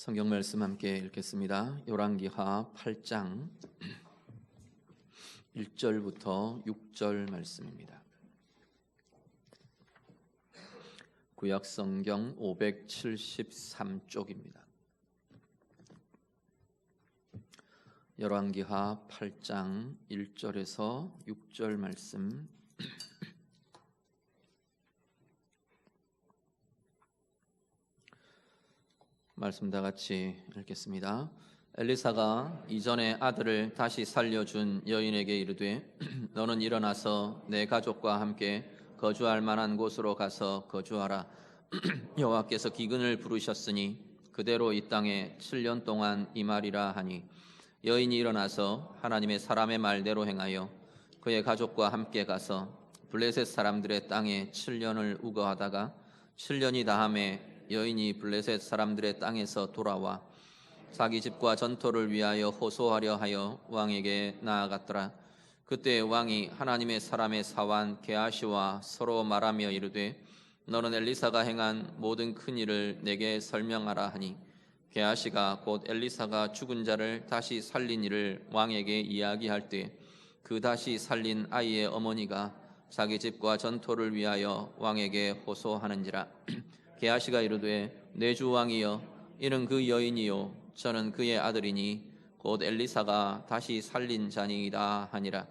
성경 말씀 함께 읽겠습니다. 열왕기하 8장 1절부터 6절 말씀입니다. 구약 성경 573쪽입니다. 열왕기하 8장 1절에서 6절 말씀. 말씀 다 같이 읽겠습니다. 엘리사가 이전에 아들을 다시 살려준 여인에게 이르되 너는 일어나서 내 가족과 함께 거주할 만한 곳으로 가서 거주하라. 여호와께서 기근을 부르셨으니 그대로 이 땅에 7년 동안 임하리라 하니 여인이 일어나서 하나님의 사람의 말대로 행하여 그의 가족과 함께 가서 블레셋 사람들의 땅에 7년을 우거하다가 7년이 다함에 여인이 블레셋 사람들의 땅에서 돌아와 자기 집과 전토를 위하여 호소하려 하여 왕에게 나아갔더라. 그때 왕이 하나님의 사람의 사환 게하시와 서로 말하며 이르되 너는 엘리사가 행한 모든 큰 일을 내게 설명하라 하니 게하시가 곧 엘리사가 죽은 자를 다시 살린 일을 왕에게 이야기할 때 그 다시 살린 아이의 어머니가 자기 집과 전토를 위하여 왕에게 호소하는지라. 게하시가 이르되 내 주 왕이여 이는 그 여인이요 저는 그의 아들이니 곧 엘리사가 다시 살린 자니이다 하니라.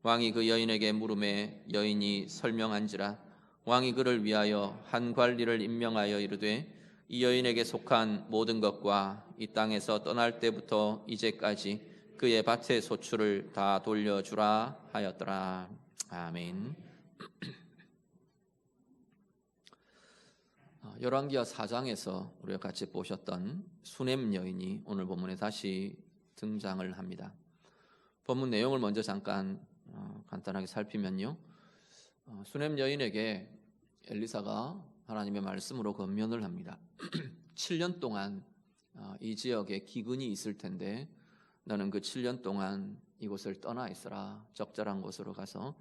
왕이 그 여인에게 물음에 여인이 설명한지라. 왕이 그를 위하여 한 관리를 임명하여 이르되 이 여인에게 속한 모든 것과 이 땅에서 떠날 때부터 이제까지 그의 밭의 소출을 다 돌려주라 하였더라. 아멘. 열왕기하 4장에서 우리가 같이 보셨던 수넴 여인이 오늘 본문에 다시 등장을 합니다. 본문 내용을 먼저 잠깐 간단하게 살피면요, 수넴 여인에게 엘리사가 하나님의 말씀으로 권면을 합니다. 7년 동안 이 지역에 기근이 있을 텐데 너는 그 7년 동안 이곳을 떠나 있어라. 적절한 곳으로 가서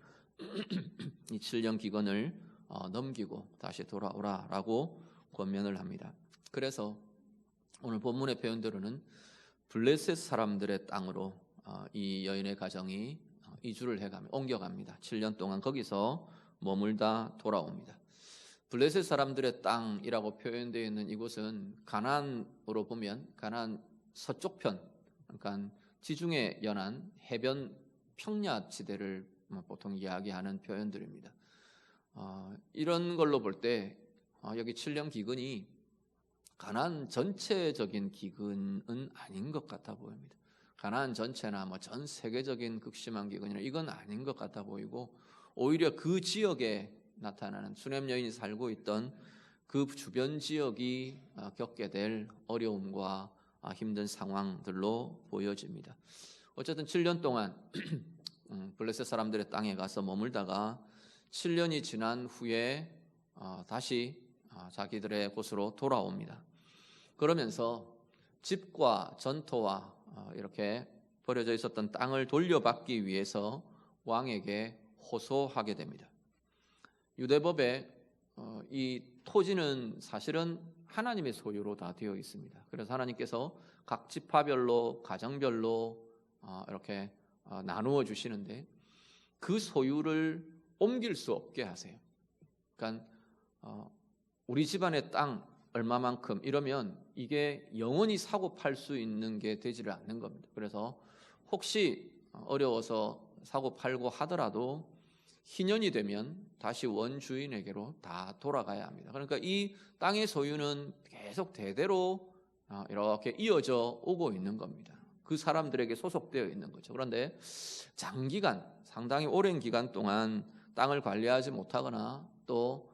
이 7년 기근을 넘기고 다시 돌아오라 라고 권면을 합니다. 그래서 오늘 본문의 표현대로는 블레셋 사람들의 땅으로 이 여인의 가정이 이주를 해가며 옮겨갑니다. 7년 동안 거기서 머물다 돌아옵니다. 블레셋 사람들의 땅이라고 표현되어 있는 이곳은 가나안으로 보면 가나안 서쪽편, 그러니까 지중해 연안 해변 평야 지대를 보통 이야기하는 표현들입니다. 이런 걸로 볼 때 여기 7년 기근이 가나안 전체적인 기근은 아닌 것 같아 보입니다. 가나안 전체나 전 세계적인 극심한 기근이나 이건 아닌 것 같아 보이고, 오히려 그 지역에 나타나는 수넴 여인이 살고 있던 그 주변 지역이 겪게 될 어려움과 힘든 상황들로 보여집니다. 어쨌든 7년 동안 블레셋 사람들의 땅에 가서 머물다가 7년이 지난 후에 다시 자기들의 곳으로 돌아옵니다. 그러면서 집과 전토와 이렇게 버려져 있었던 땅을 돌려받기 위해서 왕에게 호소하게 됩니다. 유대법에 이 토지는 사실은 하나님의 소유로 다 되어 있습니다. 그래서 하나님께서 각 지파별로 가정별로 이렇게 나누어 주시는데 그 소유를 옮길 수 없게 하세요. 그러니까 우리 집안의 땅 얼마만큼 이러면 이게 영원히 사고 팔 수 있는 게 되지를 않는 겁니다. 그래서 혹시 어려워서 사고 팔고 하더라도 희년이 되면 다시 원주인에게로 다 돌아가야 합니다. 그러니까 이 땅의 소유는 계속 대대로 이렇게 이어져 오고 있는 겁니다. 그 사람들에게 소속되어 있는 거죠. 그런데 장기간, 상당히 오랜 기간 동안 땅을 관리하지 못하거나 또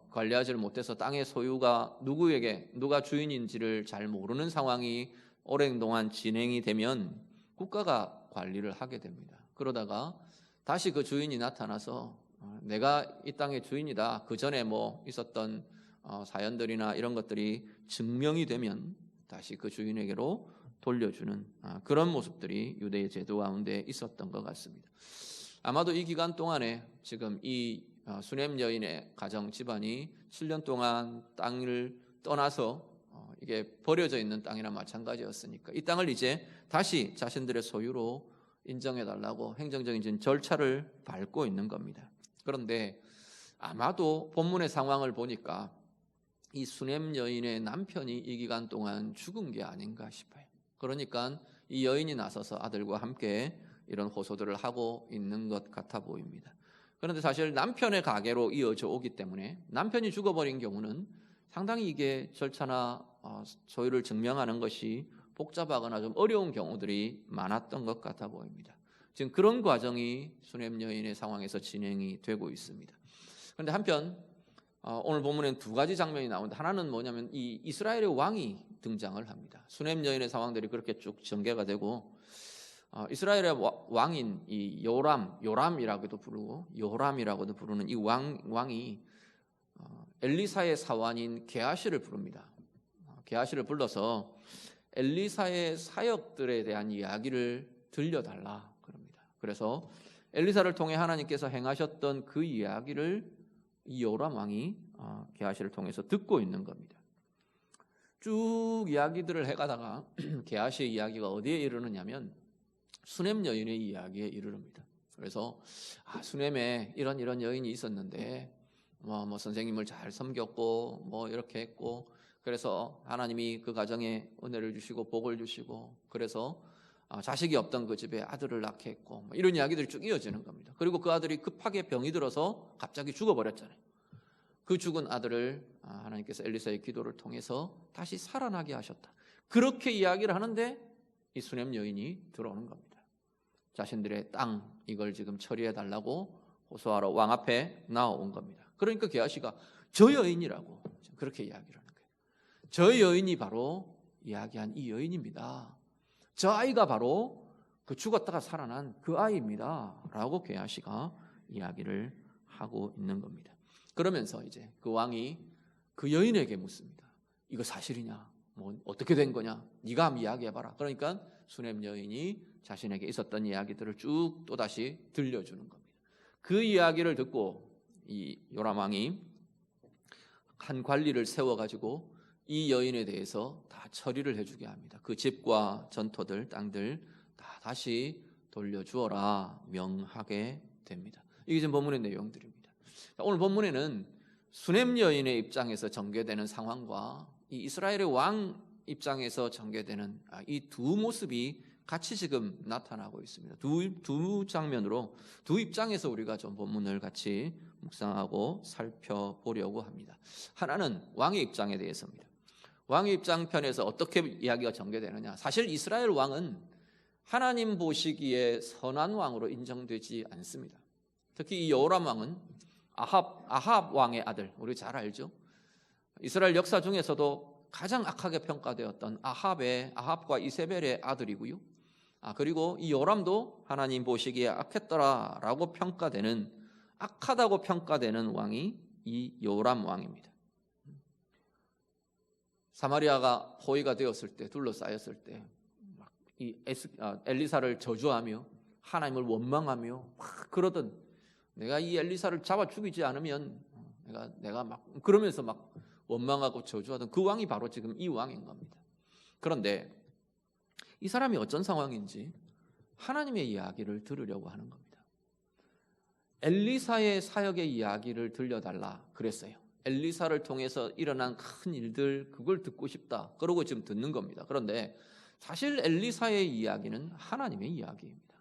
관리하지를 못해서 땅의 소유가 누가 주인인지를 잘 모르는 상황이 오랜 동안 진행이 되면 국가가 관리를 하게 됩니다. 그러다가 다시 그 주인이 나타나서 내가 이 땅의 주인이다, 그 전에 있었던 사연들이나 이런 것들이 증명이 되면 다시 그 주인에게로 돌려주는 그런 모습들이 유대의 제도 가운데 있었던 것 같습니다. 아마도 이 기간 동안에 지금 이 수넴 여인의 가정 집안이 7년 동안 땅을 떠나서 이게 버려져 있는 땅이나 마찬가지였으니까 이 땅을 이제 다시 자신들의 소유로 인정해달라고 행정적인 절차를 밟고 있는 겁니다. 그런데 아마도 본문의 상황을 보니까 이 수냄 여인의 남편이 이 기간 동안 죽은 게 아닌가 싶어요. 그러니까 이 여인이 나서서 아들과 함께 이런 호소들을 하고 있는 것 같아 보입니다. 그런데 사실 남편의 가계로 이어져 오기 때문에 남편이 죽어버린 경우는 상당히 이게 절차나 소유를 증명하는 것이 복잡하거나 좀 어려운 경우들이 많았던 것 같아 보입니다. 지금 그런 과정이 수냄 여인의 상황에서 진행이 되고 있습니다. 그런데 한편 오늘 본문엔 두 가지 장면이 나오는데 하나는 뭐냐면 이 이스라엘의 왕이 등장을 합니다. 수냄 여인의 상황들이 그렇게 쭉 전개가 되고 이스라엘의 왕인 이 요람이라고도 부르는 이 왕이 엘리사의 사환인 게하시를 부릅니다. 게하시를 불러서 엘리사의 사역들에 대한 이야기를 들려달라 그럽니다. 그래서 엘리사를 통해 하나님께서 행하셨던 그 이야기를 이 요람 왕이 게하시를 통해서 듣고 있는 겁니다. 쭉 이야기들을 해가다가 게하시의 이야기가 어디에 이르느냐면 수냄 여인의 이야기에 이르릅니다. 그래서 수냄에 이런 여인이 있었는데 뭐 선생님을 잘 섬겼고 뭐 이렇게 했고 그래서 하나님이 그 가정에 은혜를 주시고 복을 주시고 그래서 자식이 없던 그 집에 아들을 낳게 했고 뭐 이런 이야기들이 쭉 이어지는 겁니다. 그리고 그 아들이 급하게 병이 들어서 갑자기 죽어버렸잖아요. 그 죽은 아들을 하나님께서 엘리사의 기도를 통해서 다시 살아나게 하셨다. 그렇게 이야기를 하는데 이 수냄 여인이 들어오는 겁니다. 자신들의 땅 이걸 지금 처리해달라고 호소하러 왕 앞에 나온 겁니다. 그러니까 게하시가 저 여인이라고 그렇게 이야기를 하는 거예요. 저 여인이 바로 이야기한 이 여인입니다. 저 아이가 바로 그 죽었다가 살아난 그 아이입니다 라고 게하시가 이야기를 하고 있는 겁니다. 그러면서 이제 그 왕이 그 여인에게 묻습니다. 이거 사실이냐? 뭐 어떻게 된 거냐? 네가 한번 이야기해봐라. 그러니까 수냄 여인이 자신에게 있었던 이야기들을 쭉 또다시 들려주는 겁니다. 그 이야기를 듣고 이 요람 왕이 한 관리를 세워가지고 이 여인에 대해서 다 처리를 해주게 합니다. 그 집과 전토들, 땅들 다 다시 돌려주어라 명하게 됩니다. 이게 지금 본문의 내용들입니다. 오늘 본문에는 수냄 여인의 입장에서 전개되는 상황과 이 이스라엘의 왕 입장에서 전개되는 이 두 모습이 같이 지금 나타나고 있습니다. 두 장면으로 두 입장에서 우리가 좀 본문을 같이 묵상하고 살펴보려고 합니다. 하나는 왕의 입장에 대해서입니다. 왕의 입장편에서 어떻게 이야기가 전개되느냐. 사실 이스라엘 왕은 하나님 보시기에 선한 왕으로 인정되지 않습니다. 특히 이 여호람 왕은 아합 왕의 아들, 우리 잘 알죠? 이스라엘 역사 중에서도 가장 악하게 평가되었던 아합과 이세벨의 아들이고요. 그리고 이 요람도 하나님 보시기에 악했더라라고 악하다고 평가되는 왕이 이 요람 왕입니다. 사마리아가 포위가 되었을 때, 둘러싸였을 때, 이 엘리사를 저주하며 하나님을 원망하며 막 그러던, 내가 이 엘리사를 잡아 죽이지 않으면 내가 막 그러면서 막 원망하고 저주하던 그 왕이 바로 지금 이 왕인 겁니다. 그런데 이 사람이 어떤 상황인지 하나님의 이야기를 들으려고 하는 겁니다. 엘리사의 사역의 이야기를 들려달라 그랬어요. 엘리사를 통해서 일어난 큰 일들 그걸 듣고 싶다. 그러고 지금 듣는 겁니다. 그런데 사실 엘리사의 이야기는 하나님의 이야기입니다.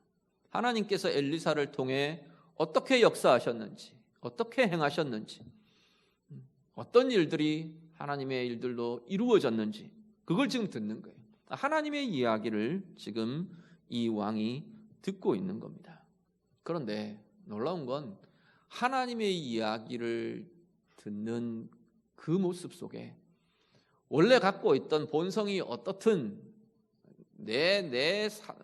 하나님께서 엘리사를 통해 어떻게 역사하셨는지, 어떻게 행하셨는지, 어떤 일들이 하나님의 일들로 이루어졌는지 그걸 지금 듣는 거예요. 하나님의 이야기를 지금 이 왕이 듣고 있는 겁니다. 그런데 놀라운 건 하나님의 이야기를 듣는 그 모습 속에 원래 갖고 있던 본성이 어떻든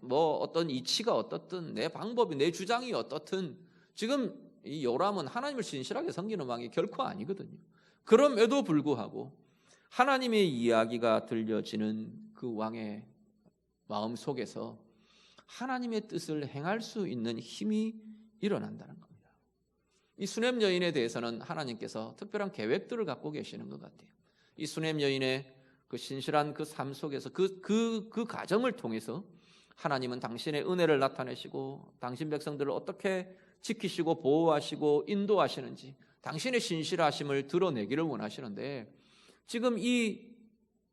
뭐 어떤 이치가 어떻든 내 방법이 내 주장이 어떻든 지금 이 요람은 하나님을 진실하게 섬기는 왕이 결코 아니거든요. 그럼에도 불구하고 하나님의 이야기가 들려지는 그 왕의 마음 속에서 하나님의 뜻을 행할 수 있는 힘이 일어난다는 겁니다. 이 수냄 여인에 대해서는 하나님께서 특별한 계획들을 갖고 계시는 것 같아요. 이 수냄 여인의 그 신실한 그 삶 속에서 그 과정을 통해서 하나님은 당신의 은혜를 나타내시고 당신 백성들을 어떻게 지키시고 보호하시고 인도하시는지 당신의 신실하심을 드러내기를 원하시는데, 지금 이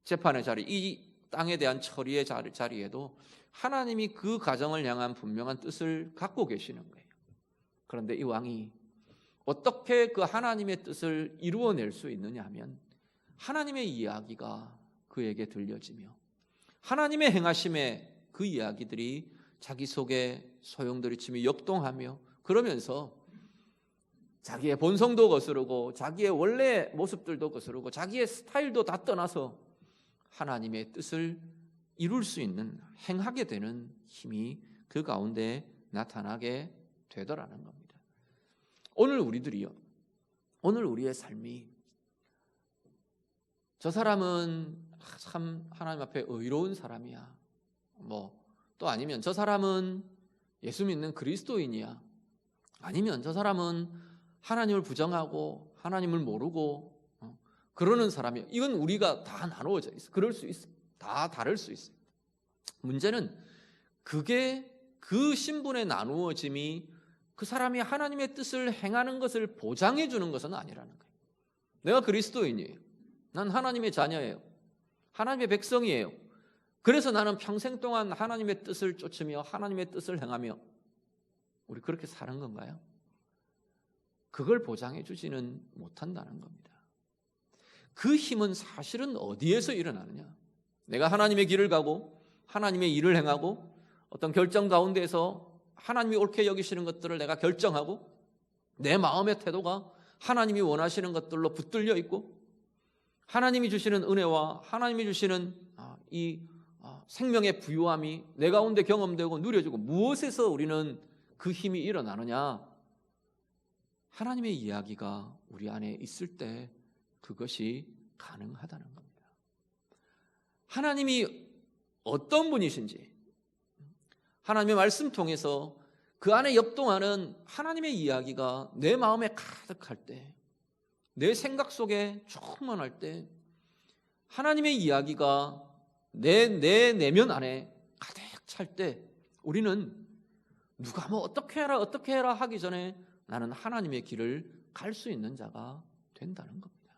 재판의 자리, 이 땅에 대한 처리의 자리에도 하나님이 그 가정을 향한 분명한 뜻을 갖고 계시는 거예요. 그런데 이 왕이 어떻게 그 하나님의 뜻을 이루어낼 수 있느냐 하면, 하나님의 이야기가 그에게 들려지며 하나님의 행하심의 그 이야기들이 자기 속에 소용돌이치며 역동하며, 그러면서 자기의 본성도 거스르고 자기의 원래 모습들도 거스르고 자기의 스타일도 다 떠나서 하나님의 뜻을 이룰 수 있는, 행하게 되는 힘이 그 가운데 나타나게 되더라는 겁니다. 오늘 우리들이요, 오늘 우리의 삶이 저 사람은 참 하나님 앞에 의로운 사람이야, 또 아니면 저 사람은 예수 믿는 그리스도인이야, 아니면 저 사람은 하나님을 부정하고 하나님을 모르고 그러는 사람이야, 이건 우리가 다 나누어져 있어. 그럴 수 있어. 다 다를 수 있어요. 문제는 그게 그 신분의 나누어짐이 그 사람이 하나님의 뜻을 행하는 것을 보장해 주는 것은 아니라는 거예요. 내가 그리스도인이에요. 난 하나님의 자녀예요. 하나님의 백성이에요. 그래서 나는 평생 동안 하나님의 뜻을 쫓으며 하나님의 뜻을 행하며, 우리 그렇게 사는 건가요? 그걸 보장해 주지는 못한다는 겁니다. 그 힘은 사실은 어디에서 일어나느냐? 내가 하나님의 길을 가고 하나님의 일을 행하고 어떤 결정 가운데에서 하나님이 옳게 여기시는 것들을 내가 결정하고 내 마음의 태도가 하나님이 원하시는 것들로 붙들려 있고, 하나님이 주시는 은혜와 하나님이 주시는 이 생명의 부유함이 내 가운데 경험되고 누려지고, 무엇에서 우리는 그 힘이 일어나느냐? 하나님의 이야기가 우리 안에 있을 때 그것이 가능하다는 겁니다. 하나님이 어떤 분이신지, 하나님의 말씀 통해서 그 안에 역동하는 하나님의 이야기가 내 마음에 가득할 때, 내 생각 속에 충만할 때, 하나님의 이야기가 내 내면 안에 가득 찰 때, 우리는 누가 어떻게 해라 하기 전에 나는 하나님의 길을 갈 수 있는 자가 된다는 겁니다.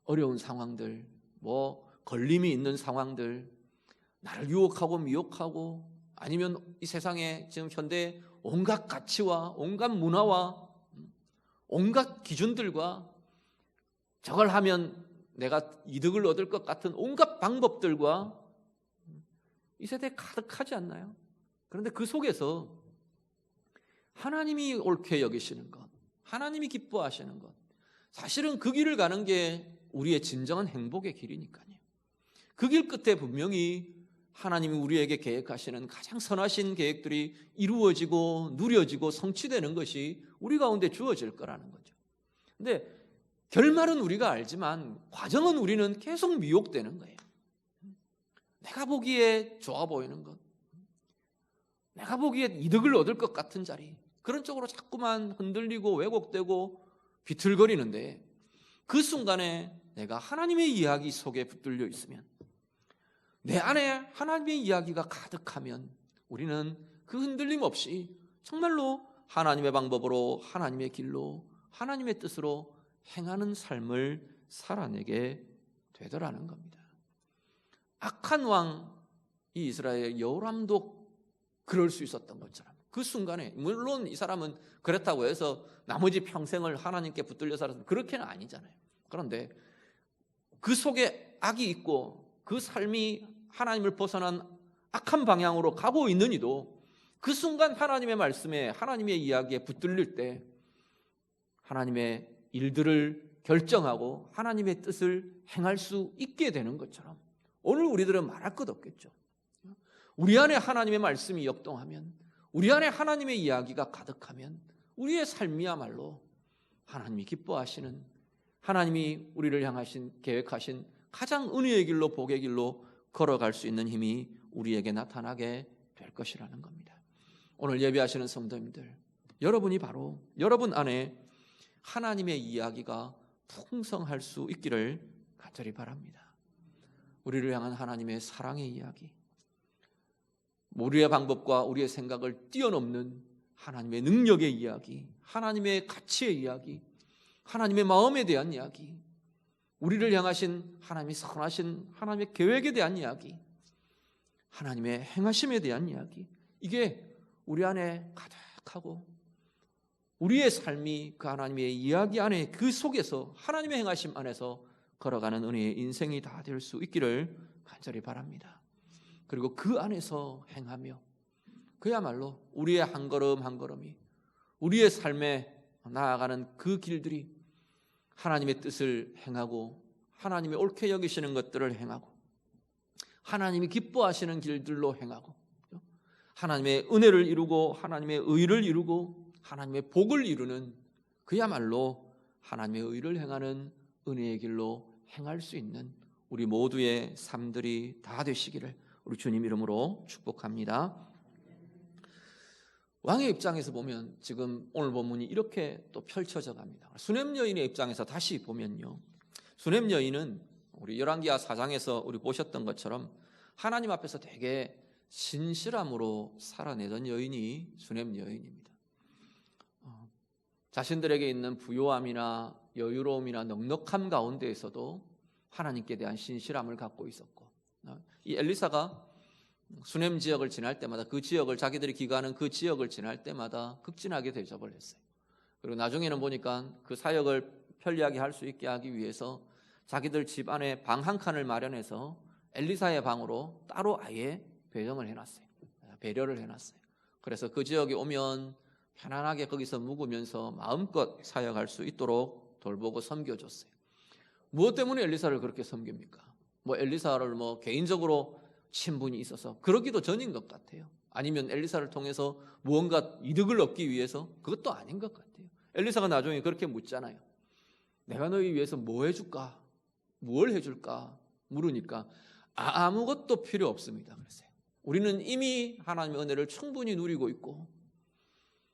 어려운 상황들, 걸림이 있는 상황들, 나를 유혹하고 미혹하고, 아니면 이 세상에 지금 현대 온갖 가치와 온갖 문화와 온갖 기준들과 저걸 하면 내가 이득을 얻을 것 같은 온갖 방법들과 이 세대에 가득하지 않나요? 그런데 그 속에서 하나님이 옳게 여기시는 것, 하나님이 기뻐하시는 것, 사실은 그 길을 가는 게 우리의 진정한 행복의 길이니까요. 그 길 끝에 분명히 하나님이 우리에게 계획하시는 가장 선하신 계획들이 이루어지고 누려지고 성취되는 것이 우리 가운데 주어질 거라는 거죠. 근데 결말은 우리가 알지만 과정은 우리는 계속 미혹되는 거예요. 내가 보기에 좋아 보이는 것, 내가 보기에 이득을 얻을 것 같은 자리, 그런 쪽으로 자꾸만 흔들리고 왜곡되고 비틀거리는데, 그 순간에 내가 하나님의 이야기 속에 붙들려 있으면, 내 안에 하나님의 이야기가 가득하면, 우리는 그 흔들림 없이 정말로 하나님의 방법으로, 하나님의 길로, 하나님의 뜻으로 행하는 삶을 살아내게 되더라는 겁니다. 악한 왕 이 이스라엘 여호람도 그럴 수 있었던 것처럼, 그 순간에, 물론 이 사람은 그렇다고 해서 나머지 평생을 하나님께 붙들려 살았던 그렇게는 아니잖아요. 그런데 그 속에 악이 있고 그 삶이 하나님을 벗어난 악한 방향으로 가고 있는 이도 그 순간 하나님의 말씀에, 하나님의 이야기에 붙들릴 때 하나님의 일들을 결정하고 하나님의 뜻을 행할 수 있게 되는 것처럼, 오늘 우리들은 말할 것 없겠죠. 우리 안에 하나님의 말씀이 역동하면, 우리 안에 하나님의 이야기가 가득하면 우리의 삶이야말로 하나님이 기뻐하시는, 하나님이 우리를 향하신 계획하신 가장 은혜의 길로, 복의 길로 걸어갈 수 있는 힘이 우리에게 나타나게 될 것이라는 겁니다. 오늘 예배하시는 성도님들, 여러분이 바로 여러분 안에 하나님의 이야기가 풍성할 수 있기를 간절히 바랍니다. 우리를 향한 하나님의 사랑의 이야기, 우리의 방법과 우리의 생각을 뛰어넘는 하나님의 능력의 이야기, 하나님의 가치의 이야기, 하나님의 마음에 대한 이야기, 우리를 향하신 하나님의 선하신 하나님의 계획에 대한 이야기, 하나님의 행하심에 대한 이야기, 이게 우리 안에 가득하고 우리의 삶이 그 하나님의 이야기 안에, 그 속에서 하나님의 행하심 안에서 걸어가는 은혜의 인생이 다 될 수 있기를 간절히 바랍니다. 그리고 그 안에서 행하며 그야말로 우리의 한 걸음 한 걸음이, 우리의 삶에 나아가는 그 길들이 하나님의 뜻을 행하고 하나님의 옳게 여기시는 것들을 행하고 하나님이 기뻐하시는 길들로 행하고 하나님의 은혜를 이루고 하나님의 의를 이루고 하나님의 복을 이루는, 그야말로 하나님의 의를 행하는 은혜의 길로 행할 수 있는 우리 모두의 삶들이 다 되시기를 우리 주님 이름으로 축복합니다. 왕의 입장에서 보면 지금 오늘 본문이 이렇게 또 펼쳐져 갑니다. 수냄 여인의 입장에서 다시 보면요, 수냄 여인은 우리 열왕기하 4장에서 우리 보셨던 것처럼 하나님 앞에서 되게 신실함으로 살아내던 여인이 수냄 여인입니다. 자신들에게 있는 부요함이나 여유로움이나 넉넉함 가운데에서도 하나님께 대한 신실함을 갖고 있었고, 이 엘리사가 수냄 지역을 지날 때마다 그 지역을, 자기들이 기거하는 그 지역을 지날 때마다 극진하게 대접을 했어요. 그리고 나중에는 보니까 그 사역을 편리하게 할 수 있게 하기 위해서 자기들 집 안에 방 한 칸을 마련해서 엘리사의 방으로 따로 아예 배정을 해놨어요. 배려를 해놨어요. 그래서 그 지역에 오면 편안하게 거기서 묵으면서 마음껏 사역할 수 있도록 돌보고 섬겨줬어요. 무엇 때문에 엘리사를 그렇게 섬깁니까? 엘리사를 개인적으로 친분이 있어서 그러기도 전인 것 같아요. 아니면 엘리사를 통해서 무언가 이득을 얻기 위해서? 그것도 아닌 것 같아요. 엘리사가 나중에 그렇게 묻잖아요. 내가 너희 위해서 뭐 해줄까? 무엇을 해줄까? 물으니까 아무것도 필요 없습니다 그랬어요. 우리는 이미 하나님의 은혜를 충분히 누리고 있고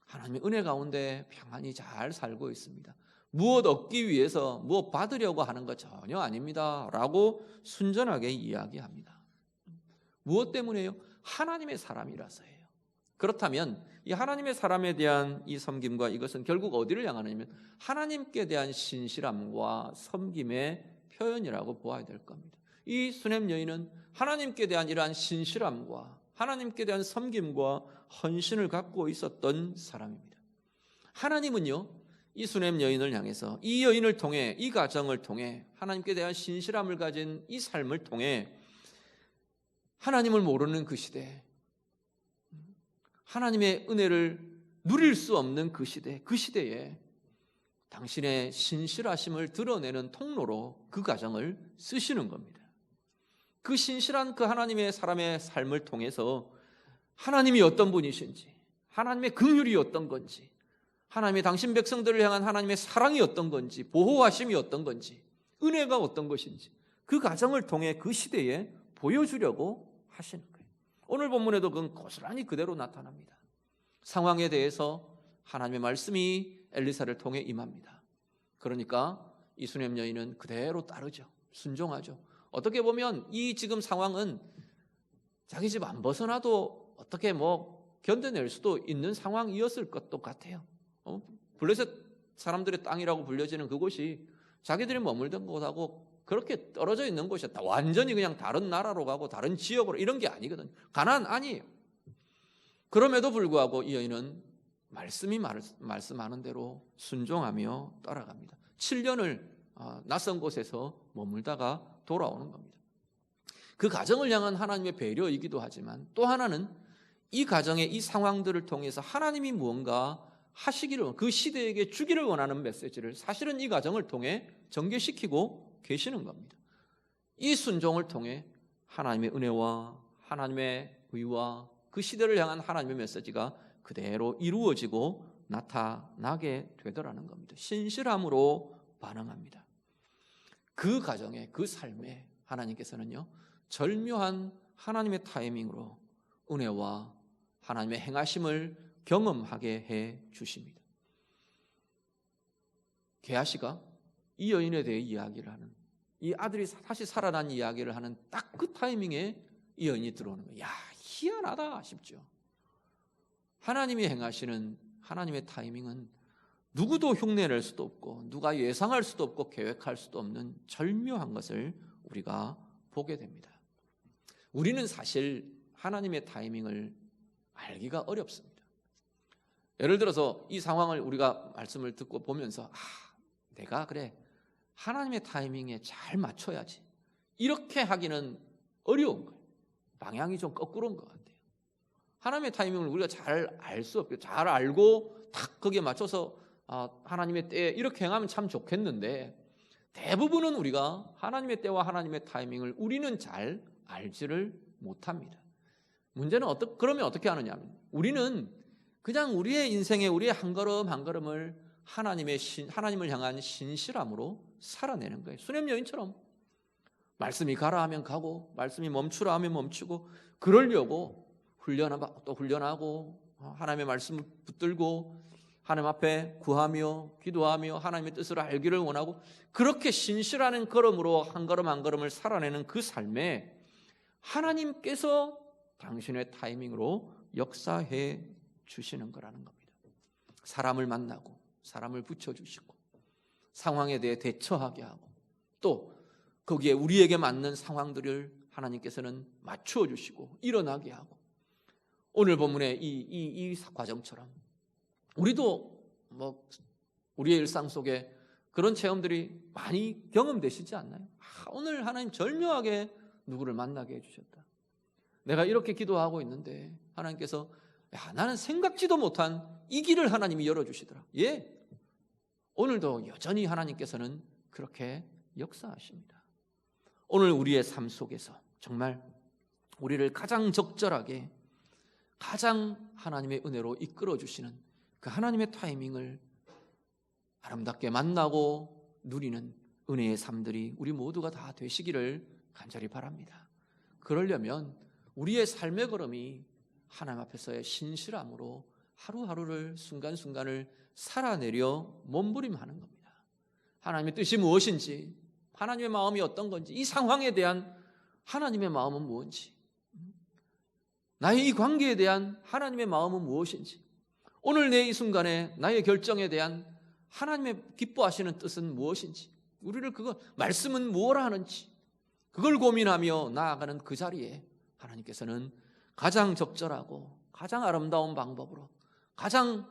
하나님의 은혜 가운데 평안히 잘 살고 있습니다. 무엇 얻기 위해서 무엇 받으려고 하는 것 전혀 아닙니다 라고 순전하게 이야기합니다. 무엇 때문에요? 하나님의 사람이라서예요. 그렇다면 이 하나님의 사람에 대한 이 섬김과 이것은 결국 어디를 향하냐면 하나님께 대한 신실함과 섬김의 표현이라고 보아야 될 겁니다. 이 수냄 여인은 하나님께 대한 이러한 신실함과 하나님께 대한 섬김과 헌신을 갖고 있었던 사람입니다. 하나님은요, 이 수냄 여인을 향해서, 이 여인을 통해, 이 가정을 통해, 하나님께 대한 신실함을 가진 이 삶을 통해 하나님을 모르는 그 시대, 하나님의 은혜를 누릴 수 없는 그 시대, 그 시대에 당신의 신실하심을 드러내는 통로로 그 가정을 쓰시는 겁니다. 그 신실한 그 하나님의 사람의 삶을 통해서 하나님이 어떤 분이신지, 하나님의 긍휼이 어떤 건지, 하나님의 당신 백성들을 향한 하나님의 사랑이 어떤 건지, 보호하심이 어떤 건지, 은혜가 어떤 것인지 그 가정을 통해 그 시대에 보여주려고 하시는 거예요. 오늘 본문에도 그건 고스란히 그대로 나타납니다. 상황에 대해서 하나님의 말씀이 엘리사를 통해 임합니다. 그러니까 이 수냄 여인은 그대로 따르죠. 순종하죠. 어떻게 보면 이 지금 상황은 자기 집 안 벗어나도 어떻게 견뎌낼 수도 있는 상황이었을 것도 같아요. 블레셋 사람들의 땅이라고 불려지는 그곳이 자기들이 머물던 곳하고 그렇게 떨어져 있는 곳이었다. 완전히 그냥 다른 나라로 가고 다른 지역으로 이런 게 아니거든요. 가나안 아니에요. 그럼에도 불구하고 이 여인은 말씀이 말씀하는 대로 순종하며 따라갑니다. 7년을 낯선 곳에서 머물다가 돌아오는 겁니다. 그 가정을 향한 하나님의 배려이기도 하지만 또 하나는 이 가정의 이 상황들을 통해서 하나님이 무언가 하시기를, 그 시대에게 주기를 원하는 메시지를 사실은 이 가정을 통해 전개시키고 계시는 겁니다. 이 순종을 통해 하나님의 은혜와 하나님의 의와 그 시대를 향한 하나님의 메시지가 그대로 이루어지고 나타나게 되더라는 겁니다. 신실함으로 반응합니다. 그 가정에, 그 삶에 하나님께서는요, 절묘한 하나님의 타이밍으로 은혜와 하나님의 행하심을 경험하게 해 주십니다. 게하시가 이 여인에 대해 이야기를 하는 이 아들이 다시 살아난 이야기를 하는 딱 그 타이밍에 이 여인이 들어오는 거예요. 야, 희한하다 싶죠. 하나님이 행하시는 하나님의 타이밍은 누구도 흉내낼 수도 없고 누가 예상할 수도 없고 계획할 수도 없는 절묘한 것을 우리가 보게 됩니다. 우리는 사실 하나님의 타이밍을 알기가 어렵습니다. 예를 들어서 이 상황을 우리가 말씀을 듣고 보면서 내가 그래 하나님의 타이밍에 잘 맞춰야지 이렇게 하기는 어려운 거예요. 방향이 좀 거꾸로인 것 같아요. 하나님의 타이밍을 우리가 잘 알 수 없고 잘 알고 딱 거기에 맞춰서 하나님의 때에 이렇게 행하면 참 좋겠는데 대부분은 우리가 하나님의 때와 하나님의 타이밍을 우리는 잘 알지를 못합니다. 문제는 그러면 어떻게 하느냐면 우리는 그냥 우리의 인생에 우리의 한 걸음 한 걸음을 하나님을 향한 신실함으로 살아내는 거예요. 수냄 여인처럼 말씀이 가라 하면 가고 말씀이 멈추라 하면 멈추고 그러려고 또 훈련하고 하나님의 말씀을 붙들고 하나님 앞에 구하며 기도하며 하나님의 뜻을 알기를 원하고 그렇게 신실한 걸음으로 한 걸음 한 걸음을 살아내는 그 삶에 하나님께서 당신의 타이밍으로 역사해 주시는 거라는 겁니다. 사람을 만나고 사람을 붙여주시고 상황에 대해 대처하게 하고 또 거기에 우리에게 맞는 상황들을 하나님께서는 맞추어 주시고 일어나게 하고 오늘 본문의 이 과정처럼 우리도 우리의 일상 속에 그런 체험들이 많이 경험되시지 않나요? 오늘 하나님 절묘하게 누구를 만나게 해주셨다. 내가 이렇게 기도하고 있는데 하나님께서 나는 생각지도 못한 이 길을 하나님이 열어주시더라. 오늘도 여전히 하나님께서는 그렇게 역사하십니다. 오늘 우리의 삶 속에서 정말 우리를 가장 적절하게 가장 하나님의 은혜로 이끌어주시는 그 하나님의 타이밍을 아름답게 만나고 누리는 은혜의 삶들이 우리 모두가 다 되시기를 간절히 바랍니다. 그러려면 우리의 삶의 걸음이 하나님 앞에서의 신실함으로 하루하루를 순간순간을 살아내려 몸부림하는 겁니다. 하나님의 뜻이 무엇인지 하나님의 마음이 어떤 건지 이 상황에 대한 하나님의 마음은 무엇인지 나의 이 관계에 대한 하나님의 마음은 무엇인지 오늘 내 이 순간에 나의 결정에 대한 하나님의 기뻐하시는 뜻은 무엇인지 우리를 말씀은 무엇을 하는지 그걸 고민하며 나아가는 그 자리에 하나님께서는 가장 적절하고 가장 아름다운 방법으로 가장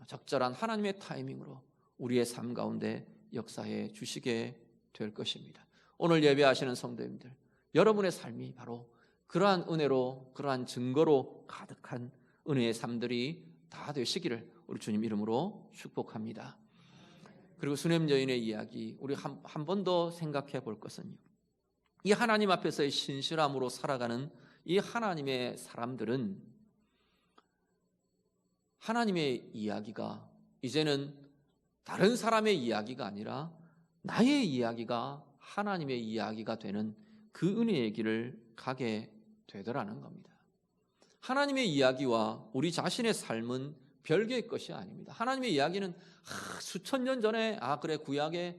적절한 하나님의 타이밍으로 우리의 삶 가운데 역사해 주시게 될 것입니다. 오늘 예배하시는 성도님들 여러분의 삶이 바로 그러한 은혜로 그러한 증거로 가득한 은혜의 삶들이 다 되시기를 우리 주님 이름으로 축복합니다. 그리고 수냄 여인의 이야기 우리 한 번 더 생각해 볼 것은요. 이 하나님 앞에서의 신실함으로 살아가는 이 하나님의 사람들은 하나님의 이야기가 이제는 다른 사람의 이야기가 아니라 나의 이야기가 하나님의 이야기가 되는 그 은혜의 길을 가게 되더라는 겁니다. 하나님의 이야기와 우리 자신의 삶은 별개의 것이 아닙니다. 하나님의 이야기는 수천 년 전에 그래 구약에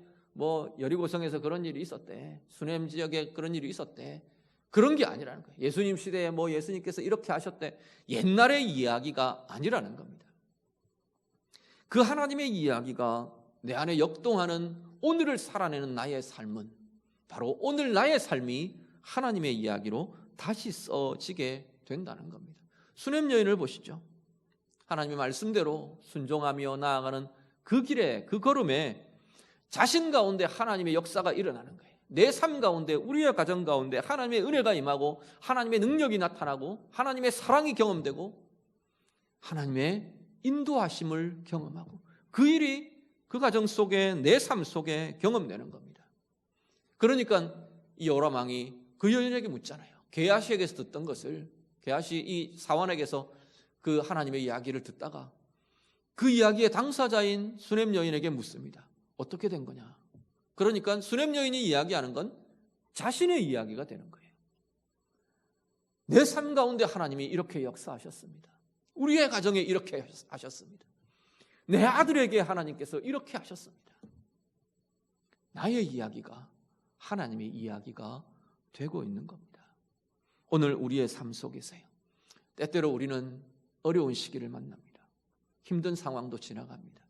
여리고성에서 그런 일이 있었대. 수냄 지역에 그런 일이 있었대. 그런 게 아니라는 거예요. 예수님 시대에 예수님께서 이렇게 하셨대. 옛날의 이야기가 아니라는 겁니다. 그 하나님의 이야기가 내 안에 역동하는 오늘을 살아내는 나의 삶은 바로 오늘 나의 삶이 하나님의 이야기로 다시 써지게 된다는 겁니다. 수냄 여인을 보시죠. 하나님의 말씀대로 순종하며 나아가는 그 길에 그 걸음에 자신 가운데 하나님의 역사가 일어나는 거예요. 내 삶 가운데 우리의 가정 가운데 하나님의 은혜가 임하고 하나님의 능력이 나타나고 하나님의 사랑이 경험되고 하나님의 인도하심을 경험하고 그 일이 그 가정 속에 내 삶 속에 경험되는 겁니다. 그러니까 이 요람왕이 그 여인에게 묻잖아요. 게하시에게서 듣던 것을 게하시 이 사환에게서 그 하나님의 이야기를 듣다가 그 이야기의 당사자인 수냄 여인에게 묻습니다. 어떻게 된 거냐? 그러니까 수냄 여인이 이야기하는 건 자신의 이야기가 되는 거예요. 내 삶 가운데 하나님이 이렇게 역사하셨습니다. 우리의 가정에 이렇게 하셨습니다. 내 아들에게 하나님께서 이렇게 하셨습니다. 나의 이야기가 하나님의 이야기가 되고 있는 겁니다. 오늘 우리의 삶 속에서요, 때때로 우리는 어려운 시기를 만납니다. 힘든 상황도 지나갑니다.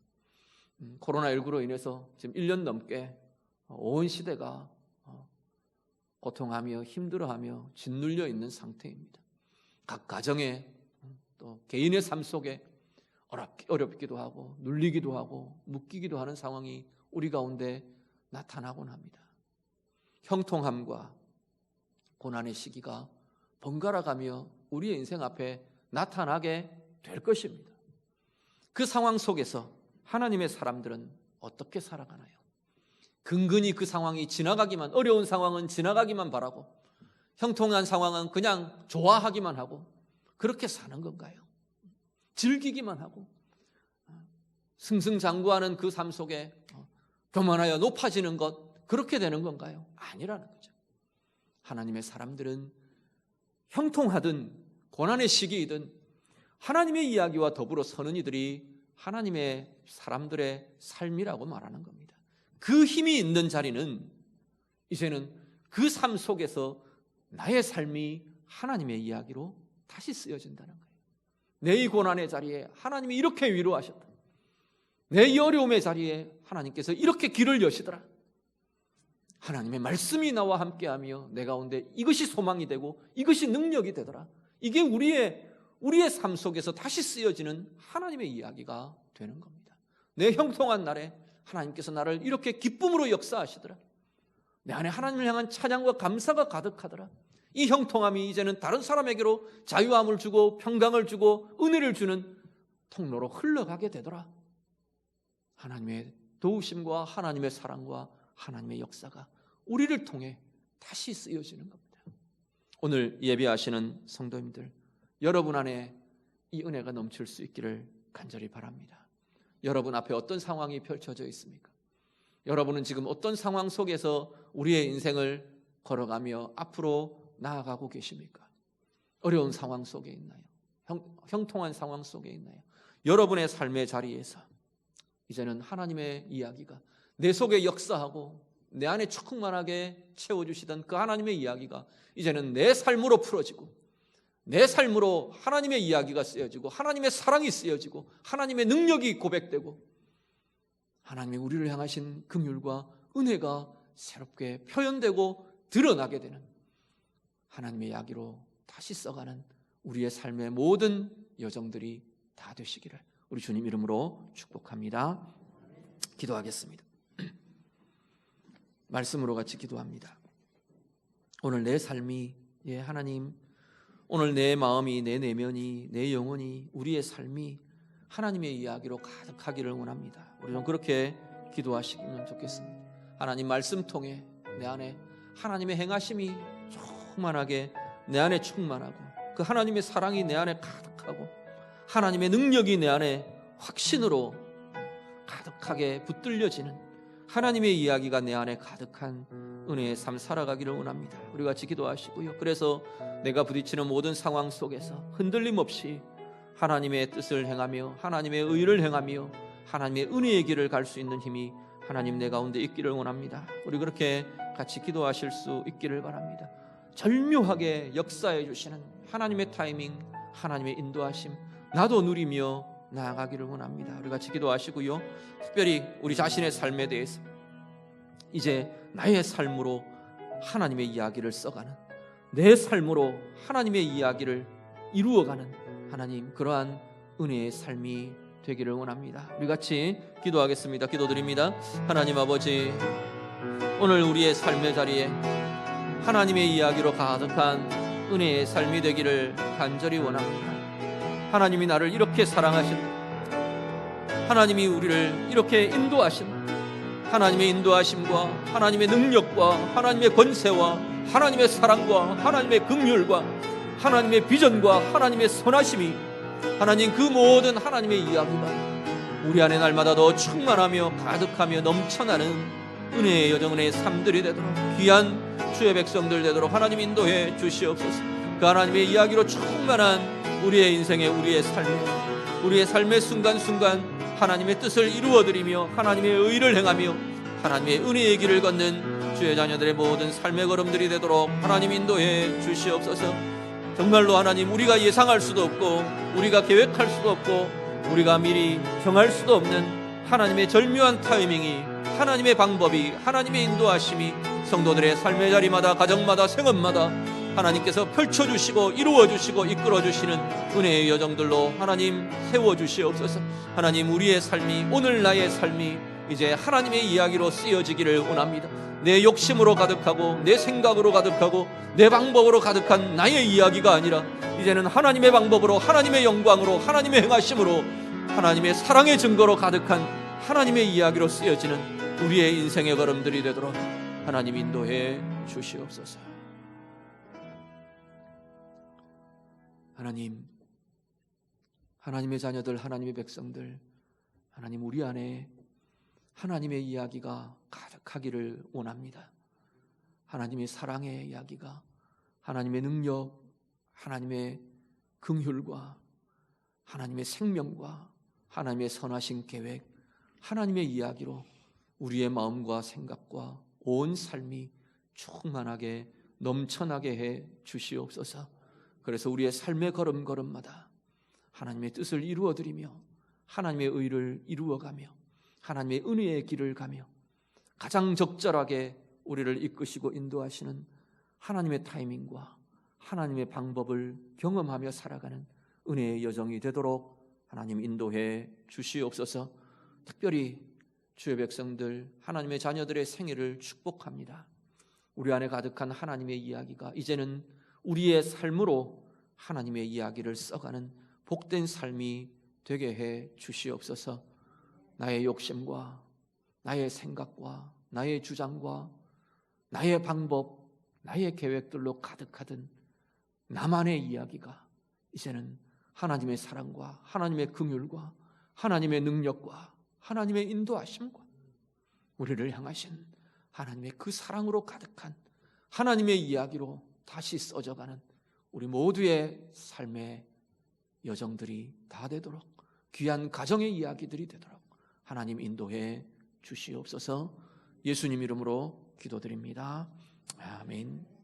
코로나19로 인해서 지금 1년 넘게 온 시대가 고통하며 힘들어하며 짓눌려 있는 상태입니다. 각 가정에 또 개인의 삶 속에 어렵기도 하고 눌리기도 하고 묶이기도 하는 상황이 우리 가운데 나타나곤 합니다. 형통함과 고난의 시기가 번갈아가며 우리의 인생 앞에 나타나게 될 것입니다. 그 상황 속에서 하나님의 사람들은 어떻게 살아가나요? 근근히 그 상황이 지나가기만, 어려운 상황은 지나가기만 바라고 형통한 상황은 그냥 좋아하기만 하고 그렇게 사는 건가요? 즐기기만 하고 승승장구하는 그 삶 속에 교만하여 높아지는 것, 그렇게 되는 건가요? 아니라는 거죠. 하나님의 사람들은 형통하든 고난의 시기이든 하나님의 이야기와 더불어 서는 이들이 하나님의 사람들의 삶이라고 말하는 겁니다. 그 힘이 있는 자리는 이제는 그 삶 속에서 나의 삶이 하나님의 이야기로 다시 쓰여진다는 거예요. 내 이 고난의 자리에 하나님이 이렇게 위로하셨다. 내 이 어려움의 자리에 하나님께서 이렇게 길을 여시더라. 하나님의 말씀이 나와 함께하며 내 가운데 이것이 소망이 되고 이것이 능력이 되더라. 이게 우리의 삶 속에서 다시 쓰여지는 하나님의 이야기가 되는 겁니다. 내 형통한 날에 하나님께서 나를 이렇게 기쁨으로 역사하시더라. 내 안에 하나님을 향한 찬양과 감사가 가득하더라. 이 형통함이 이제는 다른 사람에게로 자유함을 주고 평강을 주고 은혜를 주는 통로로 흘러가게 되더라. 하나님의 도우심과 하나님의 사랑과 하나님의 역사가 우리를 통해 다시 쓰여지는 겁니다. 오늘 예배하시는 성도님들, 여러분 안에 이 은혜가 넘칠 수 있기를 간절히 바랍니다. 여러분 앞에 어떤 상황이 펼쳐져 있습니까? 여러분은 지금 어떤 상황 속에서 우리의 인생을 걸어가며 앞으로 나아가고 계십니까? 어려운 상황 속에 있나요? 형통한 상황 속에 있나요? 여러분의 삶의 자리에서 이제는 하나님의 이야기가 내 속에 역사하고 내 안에 충만하게 채워주시던 그 하나님의 이야기가 이제는 내 삶으로 풀어지고 내 삶으로 하나님의 이야기가 쓰여지고 하나님의 사랑이 쓰여지고 하나님의 능력이 고백되고 하나님의 우리를 향하신 긍휼과 은혜가 새롭게 표현되고 드러나게 되는 하나님의 이야기로 다시 써가는 우리의 삶의 모든 여정들이 다 되시기를 우리 주님 이름으로 축복합니다. 기도하겠습니다. 말씀으로 같이 기도합니다. 오늘 내 삶이, 하나님, 오늘 내 마음이, 내 내면이, 내 영혼이, 우리의 삶이 하나님의 이야기로 가득하기를 원합니다. 우리 좀 그렇게 기도하시면 좋겠습니다. 하나님 말씀 통해 내 안에 하나님의 행하심이 충만하게 내 안에 충만하고 그 하나님의 사랑이 내 안에 가득하고 하나님의 능력이 내 안에 확신으로 가득하게 붙들려지는 하나님의 이야기가 내 안에 가득한 은혜의 삶 살아가기를 원합니다. 우리 같이 기도하시고요. 그래서 내가 부딪히는 모든 상황 속에서 흔들림 없이 하나님의 뜻을 행하며 하나님의 의를 행하며 하나님의 은혜의 길을 갈 수 있는 힘이 하나님 내 가운데 있기를 원합니다. 우리 그렇게 같이 기도하실 수 있기를 바랍니다. 절묘하게 역사해 주시는 하나님의 타이밍, 하나님의 인도하심 나도 누리며 나아가기를 원합니다. 우리 같이 기도하시고요. 특별히 우리 자신의 삶에 대해서 이제 나의 삶으로 하나님의 이야기를 써가는, 내 삶으로 하나님의 이야기를 이루어가는 하나님, 그러한 은혜의 삶이 되기를 원합니다. 우리 같이 기도하겠습니다. 기도드립니다. 하나님 아버지, 오늘 우리의 삶의 자리에 하나님의 이야기로 가득한 은혜의 삶이 되기를 간절히 원합니다. 하나님이 나를 이렇게 사랑하신, 하나님이 우리를 이렇게 인도하신 하나님의 인도하심과 하나님의 능력과 하나님의 권세와 하나님의 사랑과 하나님의 긍휼과 하나님의 비전과 하나님의 선하심이, 하나님 그 모든 하나님의 이야기가 우리 안에 날마다 더 충만하며 가득하며 넘쳐나는 은혜의 여정, 은혜의 삶들이 되도록, 귀한 주의 백성들 되도록 하나님 인도해 주시옵소서. 그 하나님의 이야기로 충만한 우리의 인생에, 우리의 삶의 순간순간 하나님의 뜻을 이루어드리며 하나님의 의를 행하며 하나님의 은혜의 길을 걷는 주의 자녀들의 모든 삶의 걸음들이 되도록 하나님 인도해 주시옵소서. 정말로 하나님, 우리가 예상할 수도 없고 우리가 계획할 수도 없고 우리가 미리 정할 수도 없는 하나님의 절묘한 타이밍이, 하나님의 방법이, 하나님의 인도하심이 성도들의 삶의 자리마다, 가정마다, 생업마다 하나님께서 펼쳐주시고 이루어주시고 이끌어주시는 은혜의 여정들로 하나님 세워주시옵소서. 하나님, 우리의 삶이, 오늘 나의 삶이 이제 하나님의 이야기로 쓰여지기를 원합니다. 내 욕심으로 가득하고 내 생각으로 가득하고 내 방법으로 가득한 나의 이야기가 아니라 이제는 하나님의 방법으로, 하나님의 영광으로, 하나님의 행하심으로, 하나님의 사랑의 증거로 가득한 하나님의 이야기로 쓰여지는 우리의 인생의 걸음들이 되도록 하나님 인도해 주시옵소서. 하나님, 하나님의 자녀들, 하나님의 백성들, 하나님, 우리 안에 하나님의 이야기가 가득하기를 원합니다. 하나님의 사랑의 이야기가, 하나님의 능력, 하나님의 긍휼과 하나님의 생명과 하나님의 선하신 계획, 하나님의 이야기로 우리의 마음과 생각과 온 삶이 충만하게 넘쳐나게 해 주시옵소서. 그래서 우리의 삶의 걸음걸음마다 하나님의 뜻을 이루어드리며 하나님의 의를 이루어가며 하나님의 은혜의 길을 가며 가장 적절하게 우리를 이끄시고 인도하시는 하나님의 타이밍과 하나님의 방법을 경험하며 살아가는 은혜의 여정이 되도록 하나님 인도해 주시옵소서. 특별히 주의 백성들, 하나님의 자녀들의 생애를 축복합니다. 우리 안에 가득한 하나님의 이야기가 이제는 우리의 삶으로 하나님의 이야기를 써가는 복된 삶이 되게 해 주시옵소서. 나의 욕심과 나의 생각과 나의 주장과 나의 방법, 나의 계획들로 가득하던 나만의 이야기가 이제는 하나님의 사랑과 하나님의 긍휼과 하나님의 능력과 하나님의 인도하심과 우리를 향하신 하나님의 그 사랑으로 가득한 하나님의 이야기로 다시 써져가는 우리 모두의 삶의 여정들이 다 되도록, 귀한 가정의 이야기들이 되도록 하나님 인도해 주시옵소서. 예수님 이름으로 기도드립니다. 아멘.